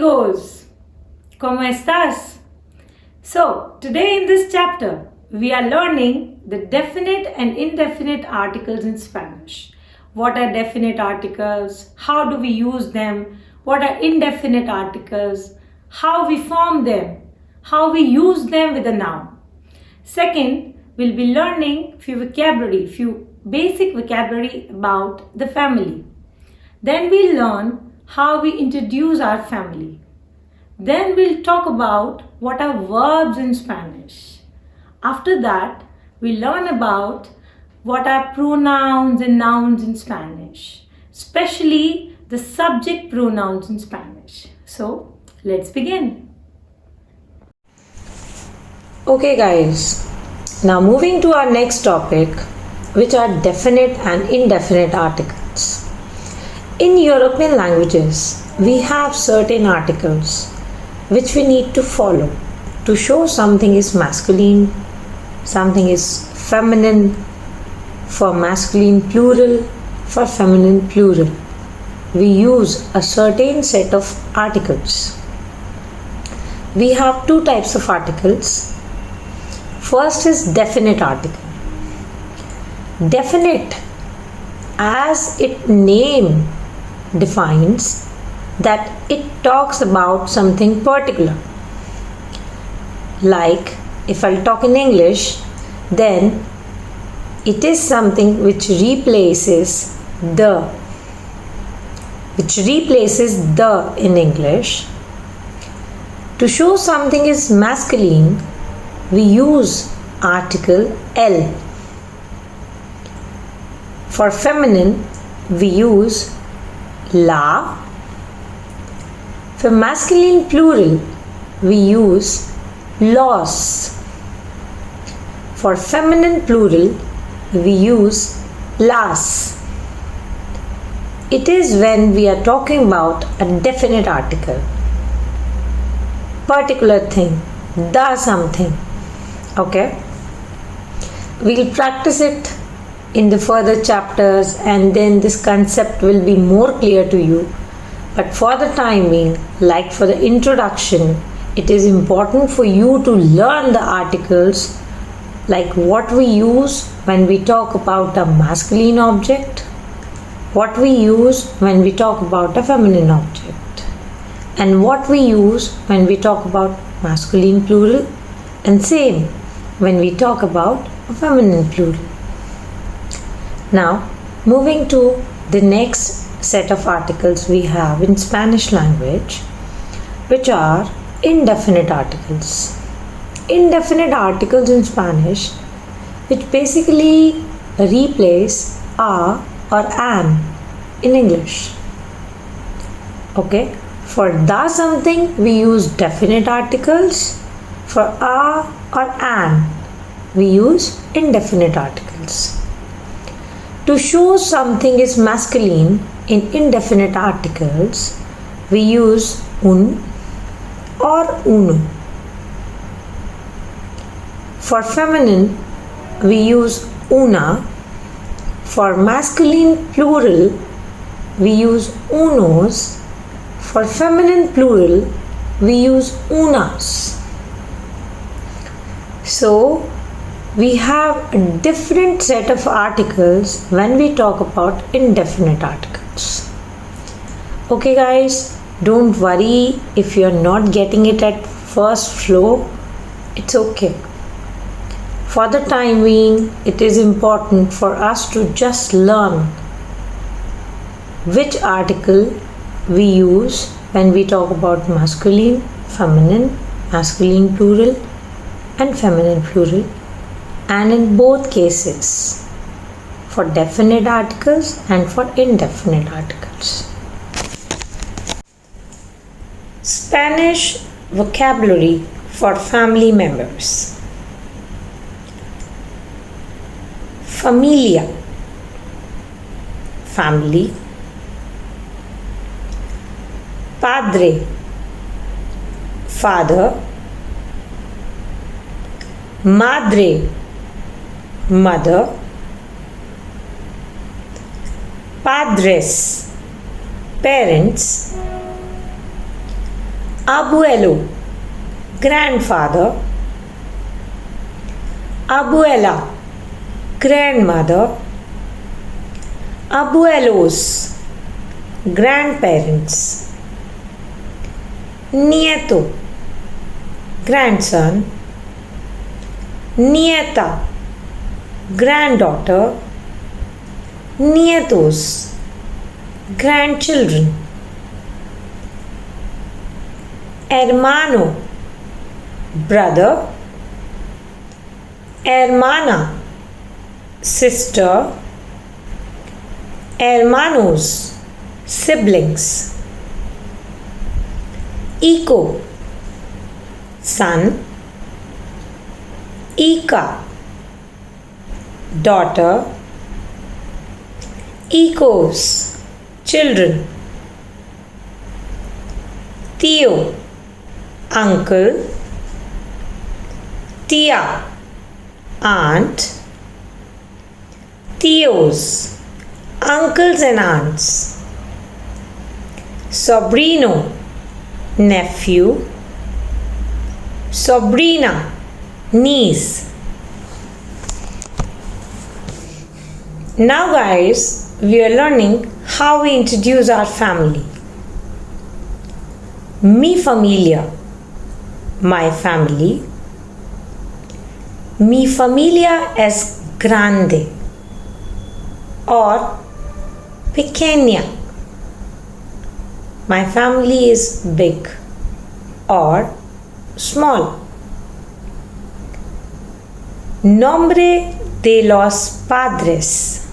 amigos, ¿cómo estás? So, today in this chapter, we are learning the definite and indefinite articles in Spanish. What are definite articles? How do we use them? What are indefinite articles? How we form them? How we use them with a noun? Second, we'll be learning few basic vocabulary about the family. Then we'll learn how we introduce our family. Then we'll talk about what are verbs in Spanish. After that, we'll learn about what are pronouns and nouns in Spanish, especially the subject pronouns in Spanish. So, let's begin. Okay guys, now moving to our next topic, which are definite and indefinite articles. In European languages, we have certain articles which we need to follow to show something is masculine, something is feminine, for masculine plural, for feminine plural. We use a certain set of articles. We have two types of articles. First is definite article. Definite, as its name defines, that it talks about something particular. Like if I'll talk in English, then it is something which replaces the in English. To show something is masculine, we use article L. For feminine, we use la. For masculine plural, we use los. For feminine plural, we use las. It is when we are talking about a definite article, particular thing, the something. Okay? We'll practice it in the further chapters and then this concept will be more clear to you. But for the time being, like for the introduction, it is important for you to learn the articles, like what we use when we talk about a masculine object, what we use when we talk about a feminine object, and what we use when we talk about masculine plural, and same when we talk about a feminine plural. Now, moving to the next set of articles we have in Spanish language, which are indefinite articles. Indefinite articles in Spanish, which basically replace a or an in English. Okay, for the something we use definite articles. For a or an we use indefinite articles. To show something is masculine in indefinite articles, we use un or uno. For feminine, we use una. For masculine plural, we use unos. For feminine plural, we use unas. So, we have a different set of articles when we talk about indefinite articles. Okay guys, don't worry if you're not getting it at first flow, it's okay. For the time being, it is important for us to just learn which article we use when we talk about masculine, feminine, masculine plural and feminine plural, and in both cases for definite articles and for indefinite articles. Spanish vocabulary for family members. Familia, family. Padre, father. Madre, mother. Padres, parents. Abuelo, grandfather. Abuela, grandmother. Abuelos, grandparents. Nieto, grandson. Nieta, granddaughter. Nietos, grandchildren. Hermano, brother. Hermana, sister. Hermanos, siblings. Hijo, son. Hija, daughter. Hijos, children. Tío, uncle. Tía, aunt. Tíos, uncles and aunts. Sobrino, nephew. Sobrina, niece. Now guys, we are learning how we introduce our family. Mi familia, my family. Mi familia es grande or pequeña. My family is big or small. Nombre de los padres,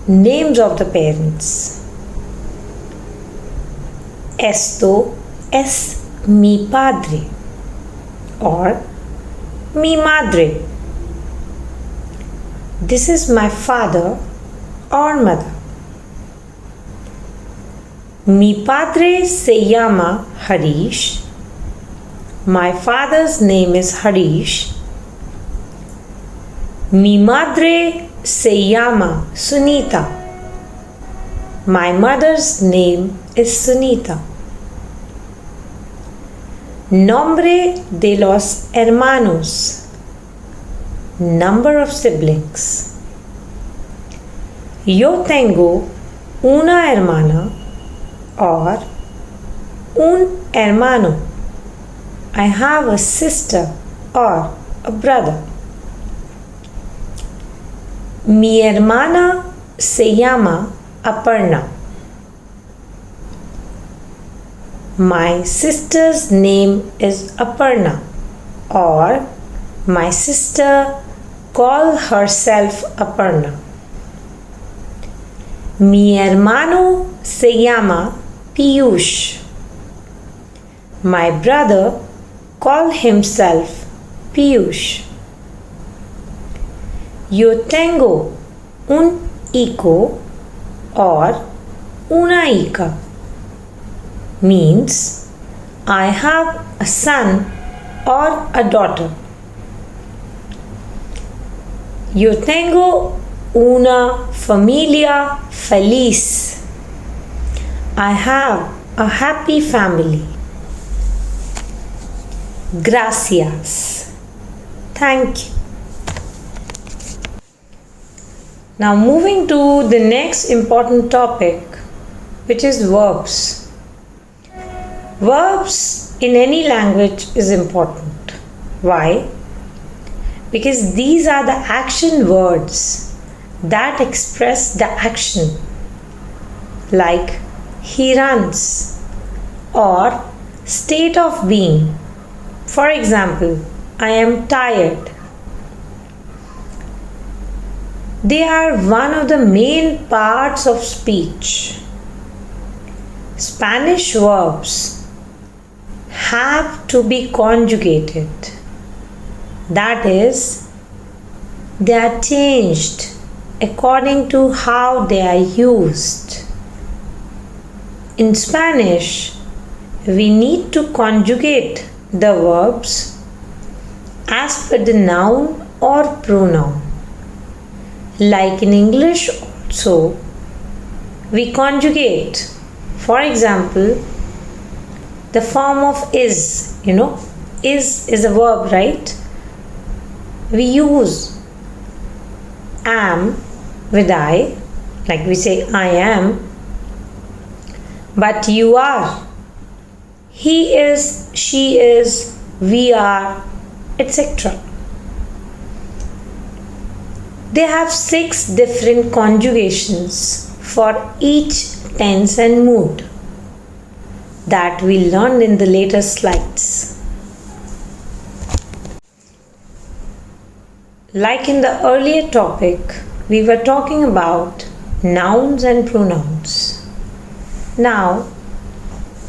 names of the parents. Esto es mi padre or mi madre. This is my father or mother. Mi padre se llama Harish. My father's name is Harish. Mi madre se llama Sunita. My mother's name is Sunita. Nombre de los hermanos, number of siblings. Yo tengo una hermana or un hermano. I have a sister or a brother. Mi hermana se llama Aparna. My sister's name is Aparna, or my sister calls herself Aparna. Mi hermano se llama Piyush. My brother calls himself Piyush. Yo tengo un hijo or una hija. Means I have a son or a daughter. Yo tengo una familia feliz. I have a happy family. Gracias. Thank you. Now moving to the next important topic, which is verbs. Verbs in any language is important. Why? Because these are the action words that express the action. Like he runs or state of being. For example, I am tired. They are one of the main parts of speech. Spanish verbs have to be conjugated. That is, they are changed according to how they are used. In Spanish, we need to conjugate the verbs as per the noun or pronoun. Like in English also, we conjugate. For example, the form of is, is a verb, right? We use am with I, like we say I am, but you are, he is, she is, we are, etc. They have 6 different conjugations for each tense and mood that we learned in the later slides. Like in the earlier topic, we were talking about nouns and pronouns. Now,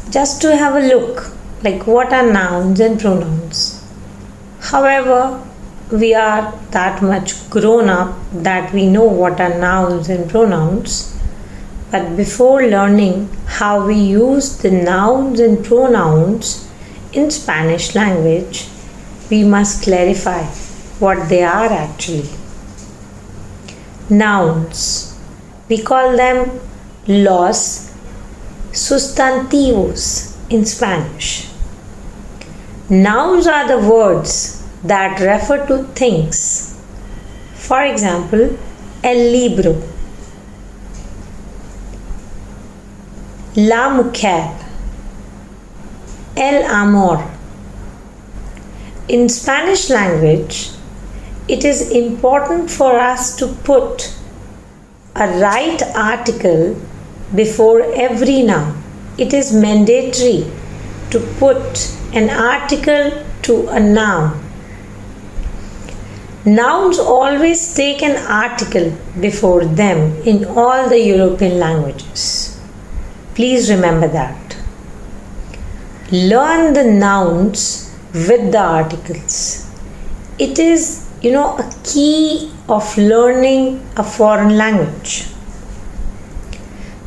just to have a look, like what are nouns and pronouns? However, we are that much grown up that we know what are nouns and pronouns. But before learning how we use the nouns and pronouns in Spanish language, we must clarify what they are actually. Nouns. We call them los sustantivos in Spanish. Nouns are the words that refer to things. For example, el libro, la mujer, el amor. In Spanish language, it is important for us to put a right article before every noun. It is mandatory to put an article to a noun. Nouns always take an article before them in all the European languages. Please remember that. Learn the nouns with the articles. It is, a key of learning a foreign language.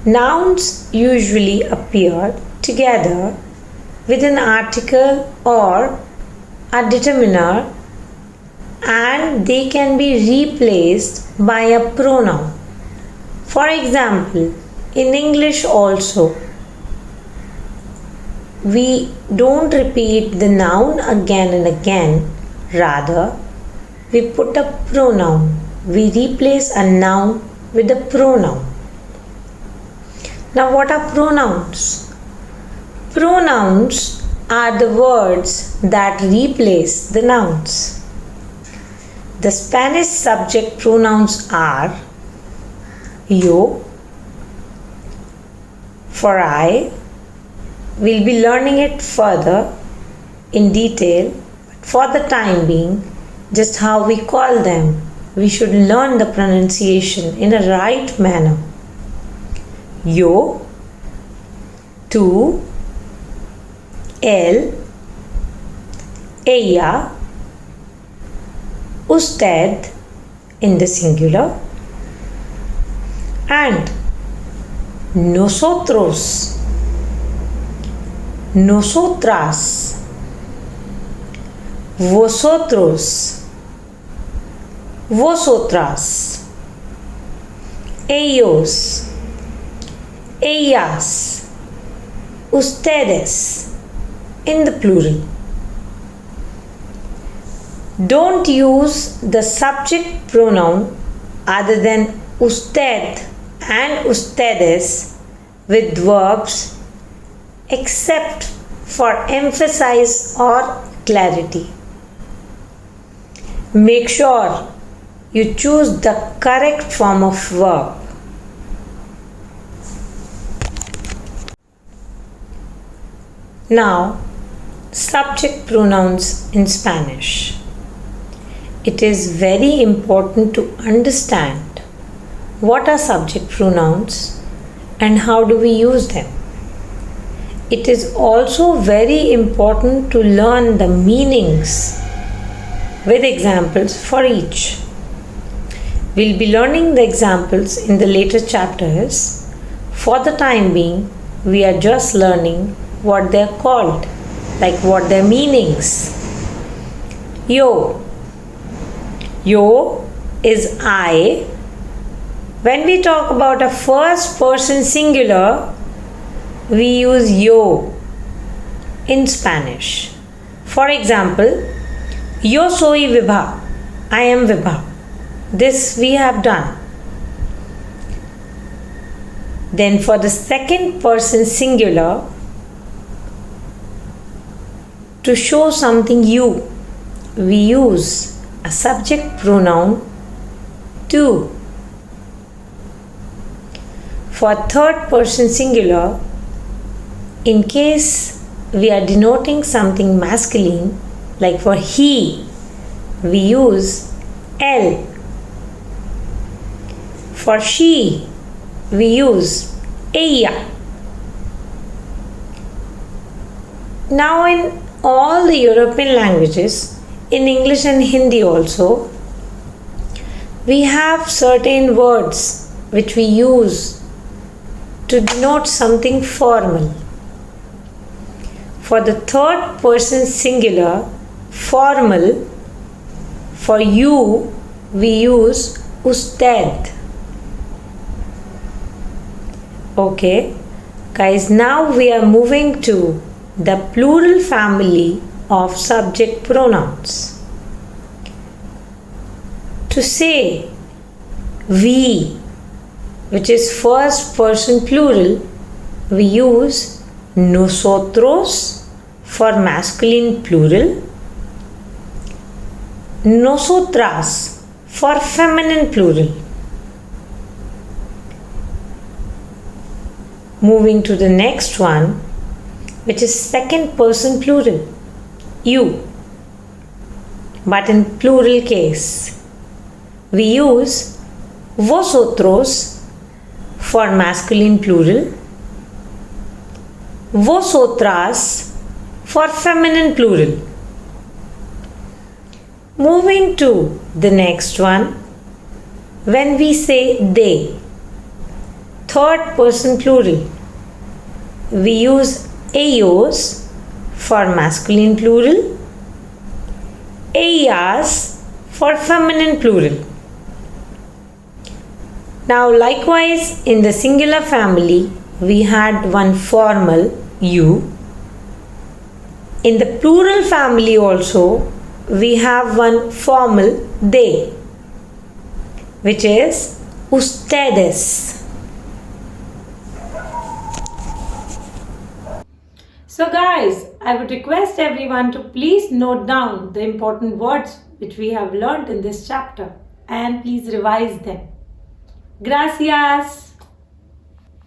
Nouns usually appear together with an article or a determiner, and they can be replaced by a pronoun. For example, in English also, we don't repeat the noun again and again. Rather, we put a pronoun. We replace a noun with a pronoun. Now, what are pronouns? Pronouns are the words that replace the nouns. The Spanish subject pronouns are yo, for I. We'll be learning it further in detail. For the time being, just how we call them, we should learn the pronunciation in a right manner. Yo, tú, él, ella, usted in the singular, and nosotros, nosotras, vosotros, vosotras, ellos, ellas, ustedes in the plural. Don't use the subject pronoun other than usted and ustedes with verbs except for emphasis or clarity. Make sure you choose the correct form of verb. Now, subject pronouns in Spanish. It is very important to understand what are subject pronouns and how do we use them. It is also very important to learn the meanings with examples for each. We'll be learning the examples in the later chapters. For the time being, we are just learning what they're called, like what their meanings. Yo. Yo is I. When we talk about a first person singular, we use yo. in Spanish. For example, yo soy Vibha. I am Vibha. This we have done. Then for the second person singular, to show something you, we use a subject pronoun tu. For third person singular, in case we are denoting something masculine, like for he, we use el. For she, we use ella. Now in all the European languages, in English and Hindi also, we have certain words which we use to denote something formal. For the third person singular, formal, for you, we use usted. Okay, guys, now we are moving to the plural family of subject pronouns. To say we, which is first person plural, we use nosotros for masculine plural, nosotras for feminine plural. Moving to the next one, which is second person plural, you. But in plural case, we use vosotros for masculine plural, vosotras for feminine plural. Moving to the next one, when we say they, third person plural, we use ellos for masculine plural, ellas for feminine plural. Now likewise in the singular family, we had one formal you. In the plural family also, we have one formal they, which is ustedes. So guys, I would request everyone to please note down the important words which we have learnt in this chapter and please revise them. Gracias.